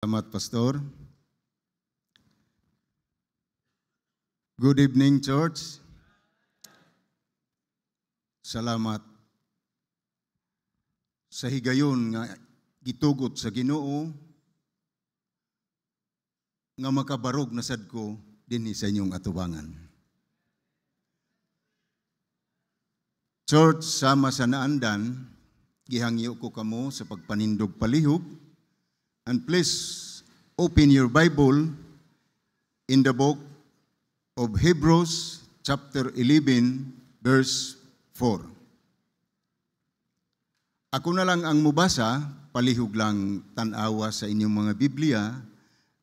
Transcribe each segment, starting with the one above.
Salamat, Pastor. Good evening, church. Salamat sa higayon nga gitugot sa Ginoo nga makabarog na sad ko dinhi sa inyong atubangan. Church, sama sa naandan, gihangyo ko kamo sa pagpanindog palihog. And please open your Bible in the book of Hebrews chapter 11 verse 4. Ako na lang ang mubasa, palihog lang tanawa sa inyong mga Biblia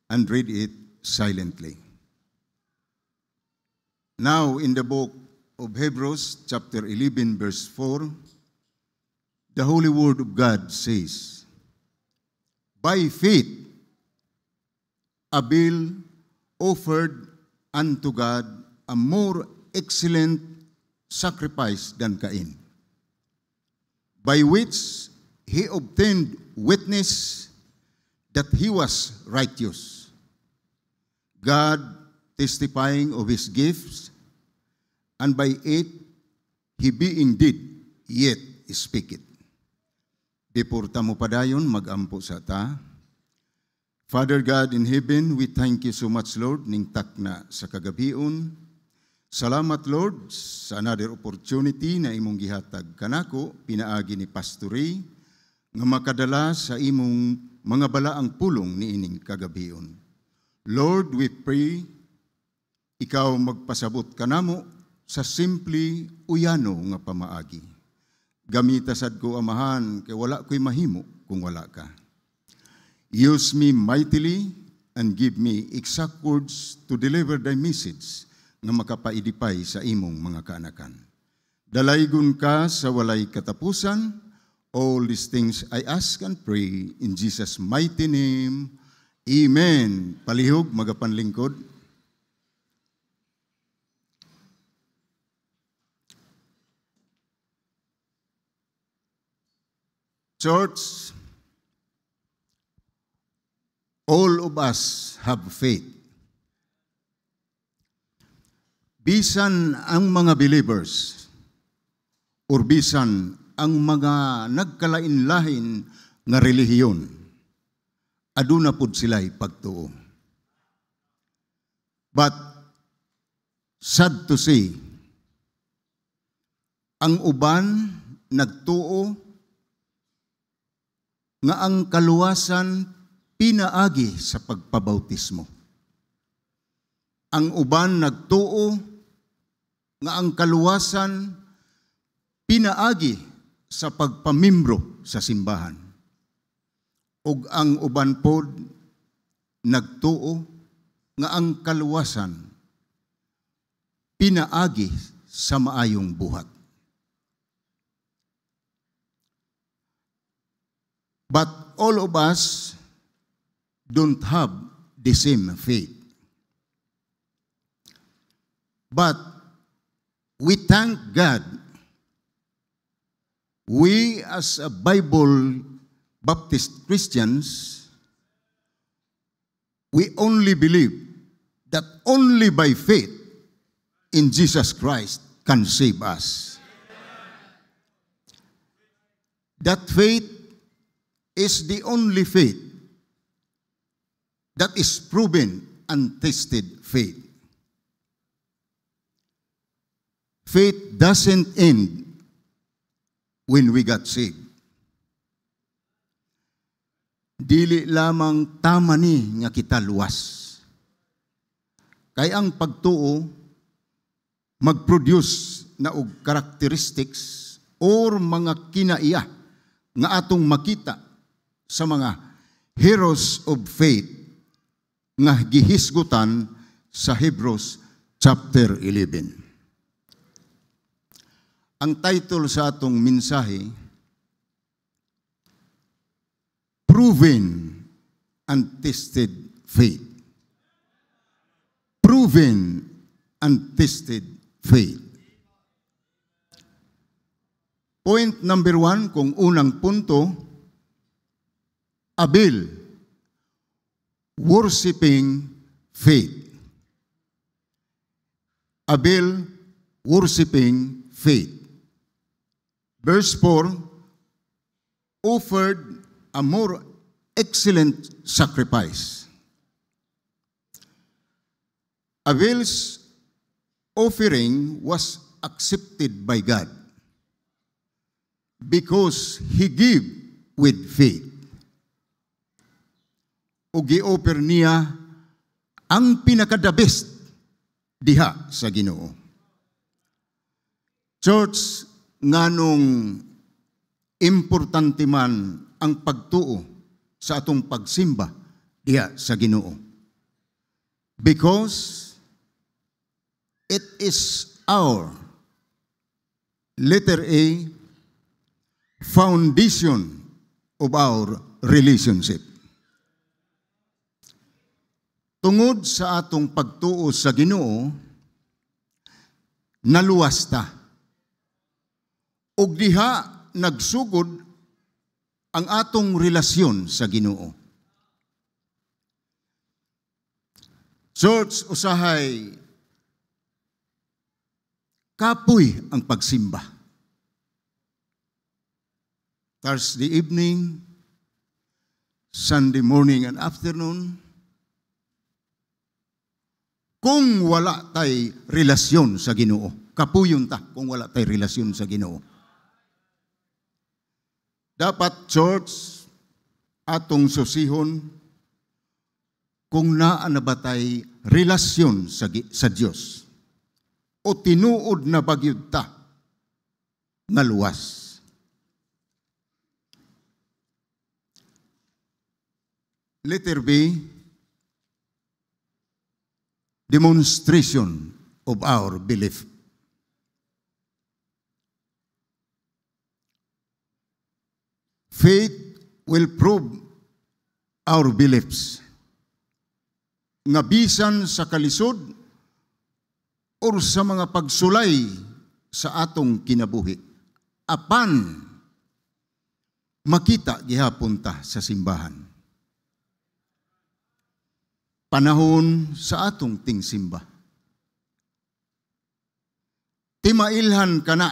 and read it silently. Now in the book of Hebrews chapter 11 verse 4, the Holy Word of God says, by faith, Abel offered unto God a more excellent sacrifice than Cain, by which he obtained witness that he was righteous, God testifying of his gifts, and by it he being dead, yet speaketh. Before tamo padayon, mag-ampo sa ta. Father God in heaven, we thank you so much, Lord, ning takna sa kagabion. Salamat, Lord, sa another opportunity na imong gihatag kanako, pinaagi ni Pastori, nga makadala sa imong mga balaang pulong ni ining kagabion. Lord, we pray, ikaw magpasabot kanamo sa simple uyano nga pamaagi. Gamita sad ko, Amahan, kay wala ko'y mahimo kung wala ka. Use me mightily and give me exact words to deliver thy message nga makapaidipay sa imong mga kaanakan. Dalaygon ka sa walay katapusan. All these things I ask and pray in Jesus' mighty name. Amen. Palihog, magapanlingkod. Church, all of us have faith. Bisan ang mga believers or bisan ang mga nagkalain-lain nga relihiyon, aduna pud sila'y pagtuo. But sad to say, ang uban nagtuo nga ang kaluwasan pinaagi sa pagpabautismo. Ang uban nagtuo nga ang kaluwasan pinaagi sa pagpamimbro sa simbahan. Ug ang uban pod nagtuo nga ang kaluwasan pinaagi sa maayong buhat. But all of us don't have the same faith. But we thank God, we as a Bible Baptist Christians, we only believe that only by faith in Jesus Christ can save us. That faith is the only faith that is proven and tested faith. Faith doesn't end when we got saved. Dili lamang tama ni nga kita luwas. Kay ang pagtuo mag-produce na og characteristics or mga kinaiya nga atong makita sa mga heroes of faith nga gihisgutan sa Hebrews chapter 11. Ang title sa atong mensahe, Proven and Tested Faith. Proven and Tested Faith. Point number 1, kung unang punto, Abel worshiping faith. Abel worshiping faith. Verse 4, offered a more excellent sacrifice. Abel's offering was accepted by God because he gave with faith. O gi-offer niya ang pinaka-the best diha sa Ginoo. Church, nganong importante man ang pagtuo sa atong pagsimba diha sa Ginoo. Because it is our, letter A, foundation of our relationship. Tungod sa atong pagtuo sa Ginoo, naluwas ta. Ug diha nagsugod ang atong relasyon sa Ginoo. Church, usahay kapoy ang pagsimba. Thursday evening, Sunday morning and afternoon, kung wala tay relasyon sa Ginoo, kapuyon ta kung wala tay relasyon sa Ginoo. Dapat, church, atong susihon kung naa na ba tay relasyon sa Dios o tinuod na bagyod ta nga luwas. Letter B, demonstration of our belief. Faith will prove our beliefs. Nga bisan sa kalisod or sa mga pagsulay sa atong kinabuhi, apan makita gihapon ta sa simbahan. Panahon sa atong tingsimba. Timailhan kana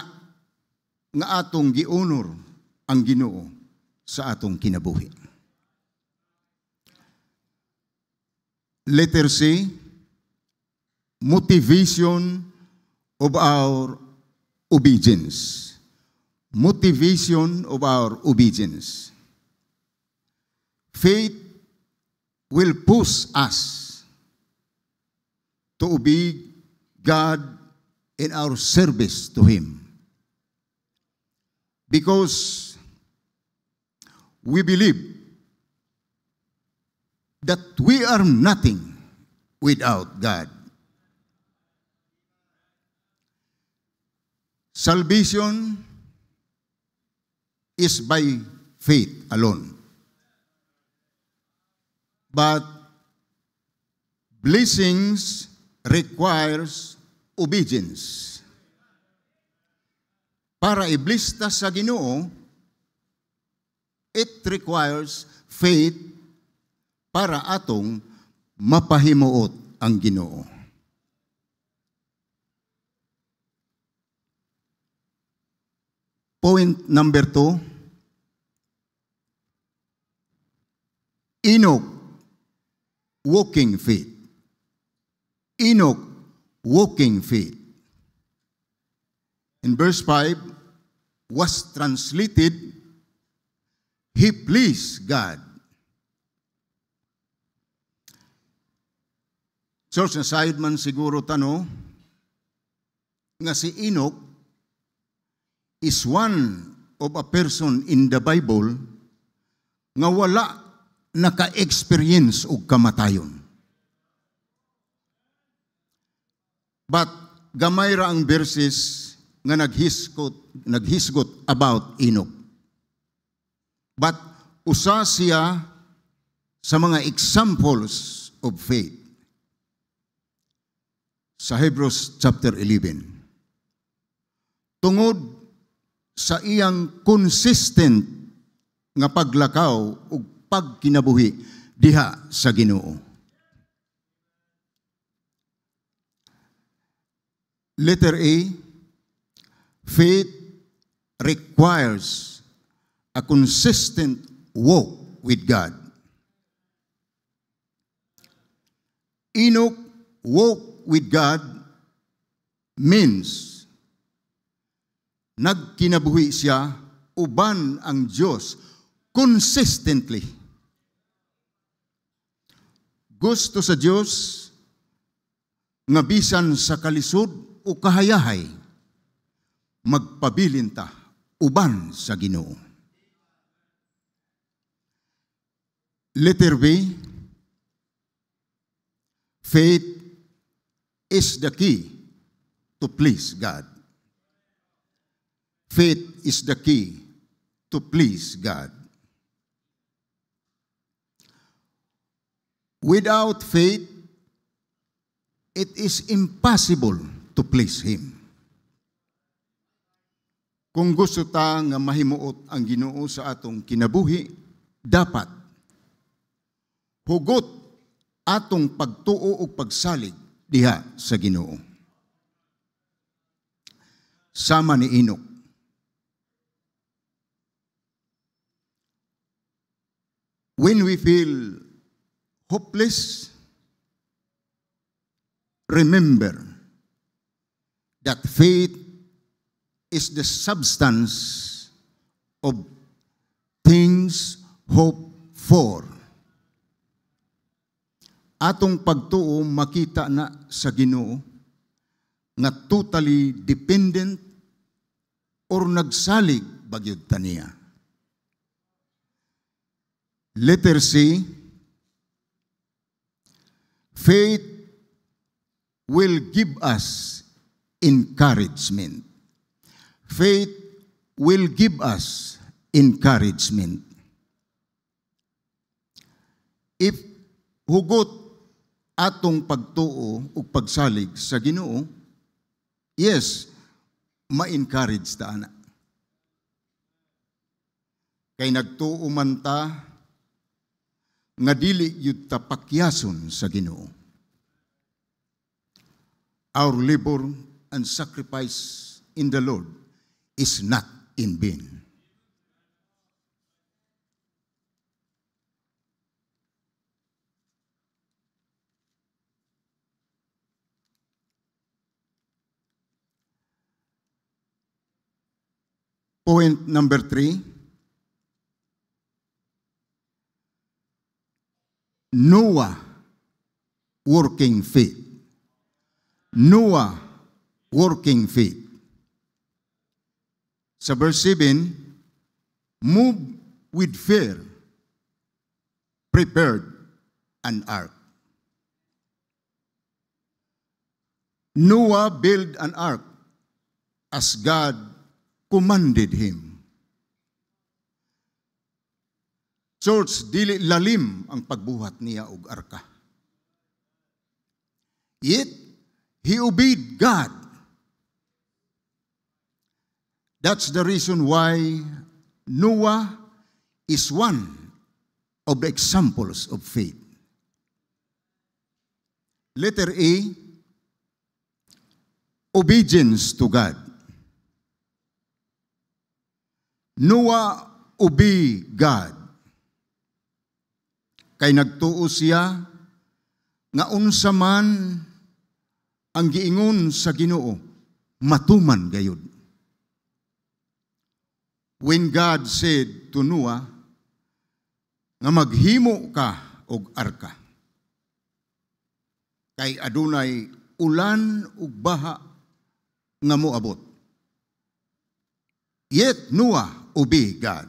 nga atong giunor ang Ginoo sa atong kinabuhi. Letter C, motivation of our obedience. Motivation of our obedience. Faith will push us to obey God in our service to Him. Because we believe that we are nothing without God. Salvation is by faith alone. But blessings requires obedience. Para i-bless ta sa Ginoo, it requires faith para atong mapahimuot ang Ginoo. Point number 2, Enoch, walking faith. Enoch, walking faith. In verse 5, was translated, he pleased God. Church, aside man siguro tano, nga si Enoch is one of a person in the Bible nga wala naka-experience og kamatayon. But gamay ra ang verses nga naghisgot about Enoch. But usa siya sa mga examples of faith. Sa Hebrews chapter 11. Tungod sa iyang consistent nga paglakaw ug pagkinabuhi diha sa Ginoo. Letter A, faith requires a consistent walk with God. Enoch walk with God means nagkinabuhi siya uban ang Diyos consistently. Gusto sa Diyos nga bisan sa kalisod o kahayahay, magpabilin ta uban sa Ginoo. Letter B, faith is the key to please God. Faith is the key to please God. Without faith, it is impossible to please Him. Kung gusto ta nga mahimuot ang Ginoo sa atong kinabuhi, dapat hugot atong pagtuo o pagsalig diha sa Ginoo. Sama ni Enoch. When we feel hopeless, remember that faith is the substance of things hoped for. Atong pagtuo makita na sa Ginoo nga totally dependent or nagsalig bagyod taniya. Letter C, faith will give us encouragement. Faith will give us encouragement. If hugot atong pagtuo o pagsalig sa Ginoo, yes, ma-encourage ta ana. Kay nagtuo man ta nga dili yud ta pakyason sa Ginoo. Our labor and sacrifice in the Lord is not in vain. Point number 3, Noah working faith. Noah working faith. Sa verse 7, move with fear, prepared an ark. Noah built an ark as God commanded him. Church, dili lalim ang pagbuhat niya og arka. Yet, he obeyed God. That's the reason why Noah is one of the examples of faith. Letter A, obedience to God. Noah obey God. Kay nagtuo siya nga unsa man ang giingon sa Ginoo, matuman gayud. When God said to Noah, nga maghimo ka og arka, kay adunay ulan ug baha nga moabot. Yet Noah obey God.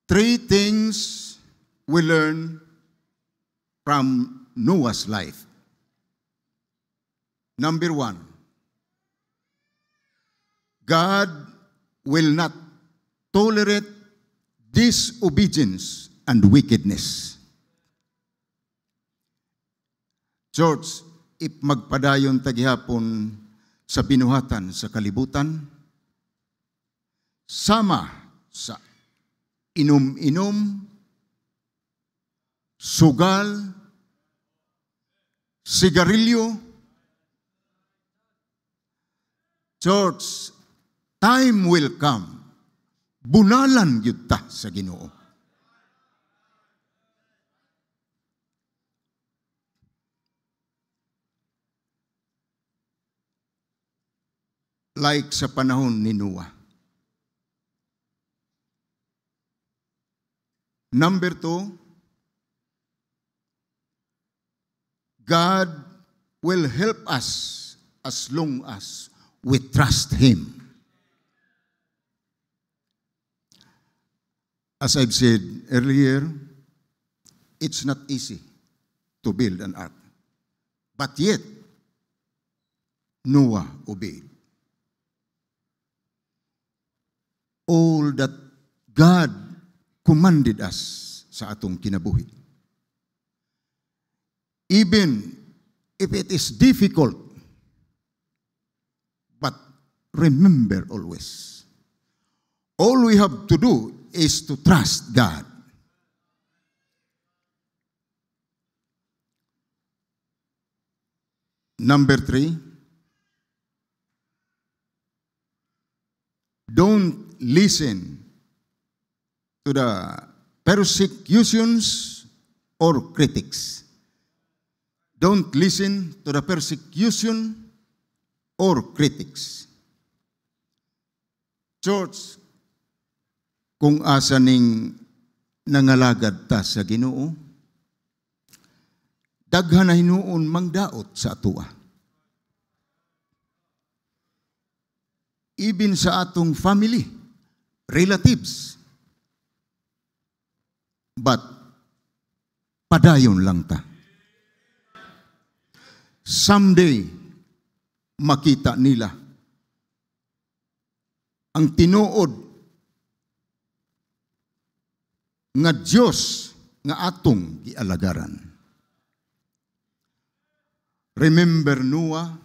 Three things we learn from Noah's life. Number 1, God will not tolerate disobedience and wickedness. Church, if magpadayon tagihapon sa binuhatan sa kalibutan, sama sa inom-inom, sugal, sigarilyo. Church, time will come. Bunalan gyud ta sa Ginoo. Like sa panahon ni Noah. Number 2, God will help us as long as we trust Him. As I've said earlier, it's not easy to build an ark. But yet, Noah obeyed. All that God commanded us sa atong kinabuhi. Even if it is difficult, but remember always, all we have to do is to trust God. Number 3, don't listen to the persecutions or critics. Don't listen to the persecution or critics. Church, kung asa ning nangalagad ta sa Ginoo, daghan na hinuon mangdaot sa atua. Even sa atong family, relatives. But, padayon lang ta. Someday, makita nila ang tinuod nga Diyos nga atong gialagaran. Remember Noah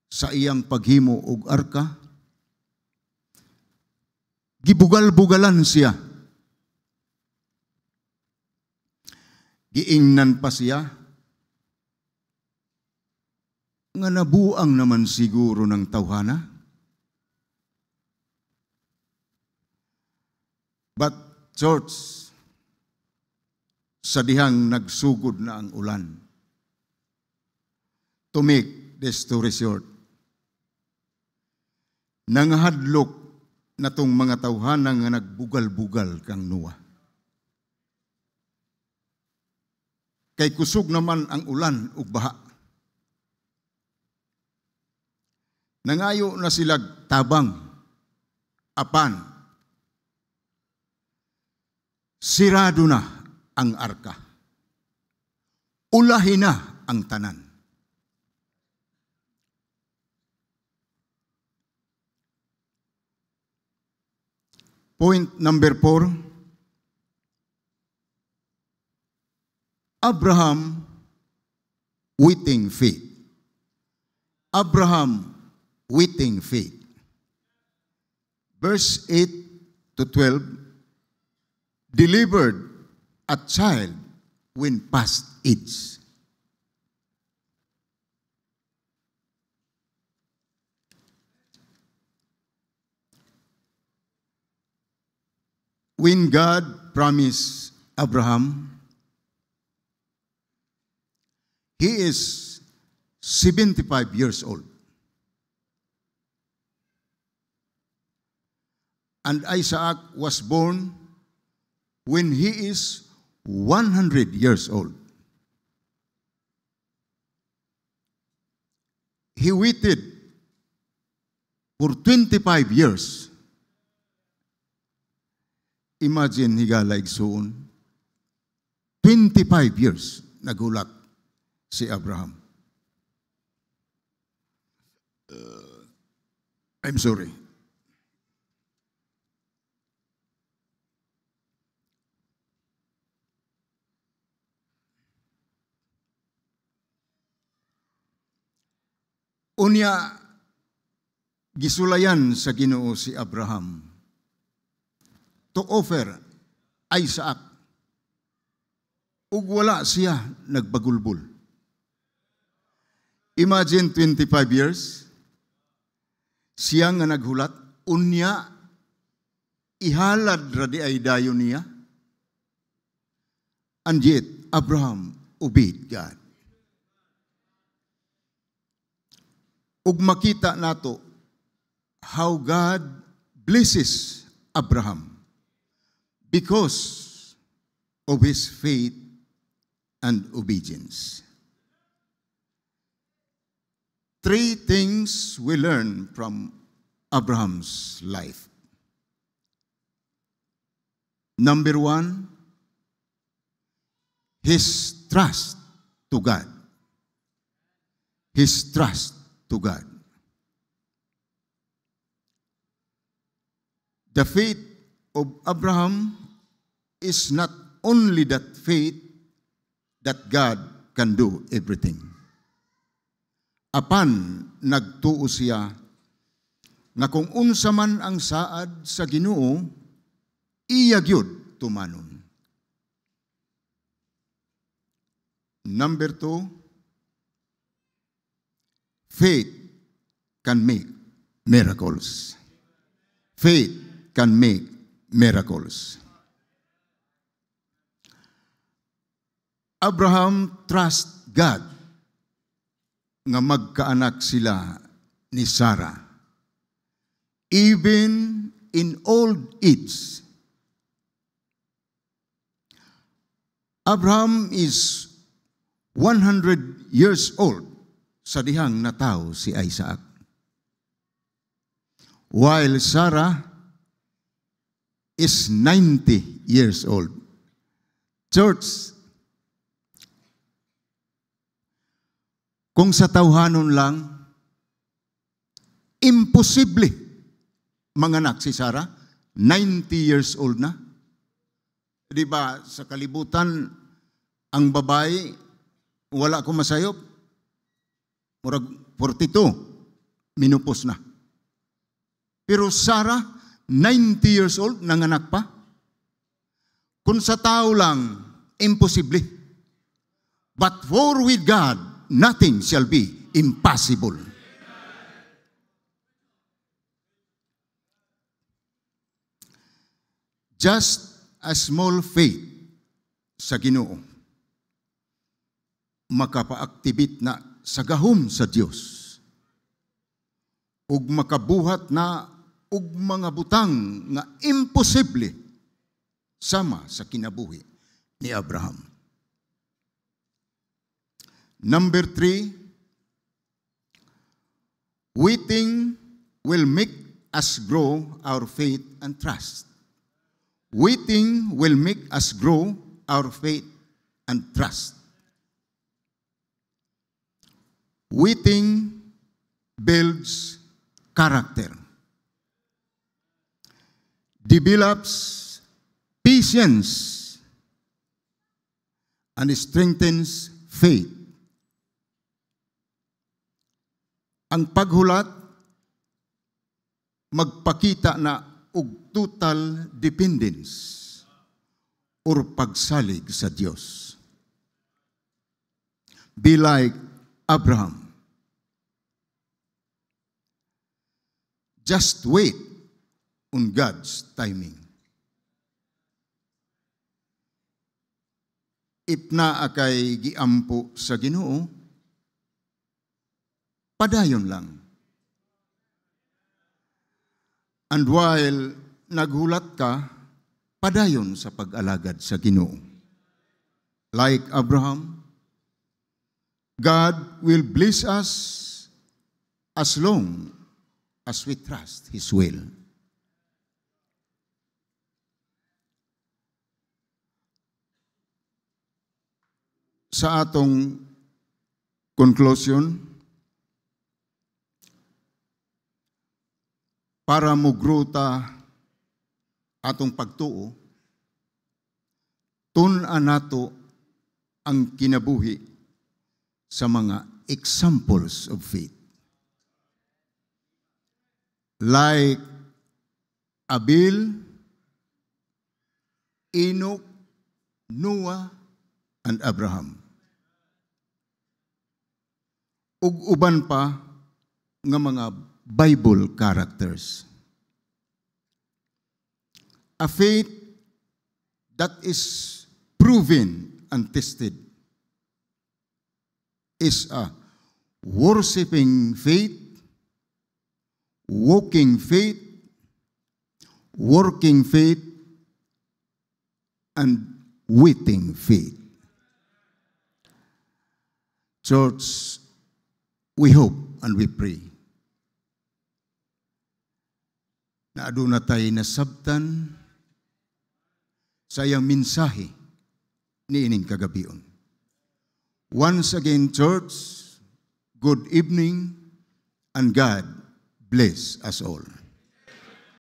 sa iyang paghimo og arka? Gibugal-bugalan siya. Giingnan pa siya nga nabuang naman siguro ng tawhana. But church, sa dihang nagsugod na ang ulan, to make this story short, nangahadlok na tong mga tawhana nga nagbugal-bugal kang Noah. Kay kusog naman ang ulan ug baha. Nangayo na sila tabang, apan, sirado na ang arka. Ulahin na ang tanan. Point number 4, Abraham waiting faith. Abraham waiting faith. Verse 8 to 12, delivered a child when past age. When God promised Abraham, he is 75 years old. And Isaac was born when he is 100 years old. He waited for 25 years. Imagine higala igsuon, 25 years nagulat si Abraham. I'm sorry. Unya, gisulayan sa Ginoo si Abraham to offer Isaac, ug wala siya nagbagulbol. Imagine 25 years, siya nga naghulat, unya, ihalad radi ay dayon niya, and yet, Abraham obeyed God. Ug makita nato how God blesses Abraham because of his faith and obedience. Three things we learn from Abraham's life. Number one, his trust to God. His trust to God. The faith of Abraham is not only that faith that God can do everything. Apan nagtuo siya nga kung unsa man ang saad sa Ginoo, iya gyud tumanon. Number two, faith can make miracles. Faith can make miracles. Abraham trust God nga magkaanak sila ni Sarah. Even in old age. Abraham is 100 years old sa dihang nataw si Isaac. While Sarah is 90 years old. Church, kung sa tawhanon lang, imposible manganak si Sarah, 90 years old na. Di ba, sa kalibutan, ang babae, wala ko masayop, murag 42, minupos na. Pero Sarah, 90 years old, nanganak pa. Kung sa tao lang, imposible. But for with God, nothing shall be impossible. Just a small faith sa Ginoo makapa-activate na sa gahom sa Dios ug makabuhat na ug mga butang nga imposible sama sa kinabuhi ni Abraham. Number three, waiting will make us grow our faith and trust. Waiting will make us grow our faith and trust. Waiting builds character, develops patience, and strengthens faith. Ang paghulat, magpakita na og total dependence or pagsalig sa Dios. Be like Abraham. Just wait on God's timing. If naa kay giampo sa Ginoo, padayon lang. And while naghulat ka, padayon sa pag-alagad sa Ginoo. Like Abraham, God will bless us as long as we trust His will. Sa atong conclusion, para mugruta atong pagtuo, tun-an nato ang kinabuhi sa mga examples of faith. like Abel, Enoch, Noah, and Abraham. Ug uban pa nga mga Bible characters. A faith that is proven and tested is a worshiping faith, walking faith, working faith, and waiting faith. Church, we hope and we pray na aduna tayo nasabtan sa iyang mensahe ni ining kagabion. Once again, church, good evening and God bless us all.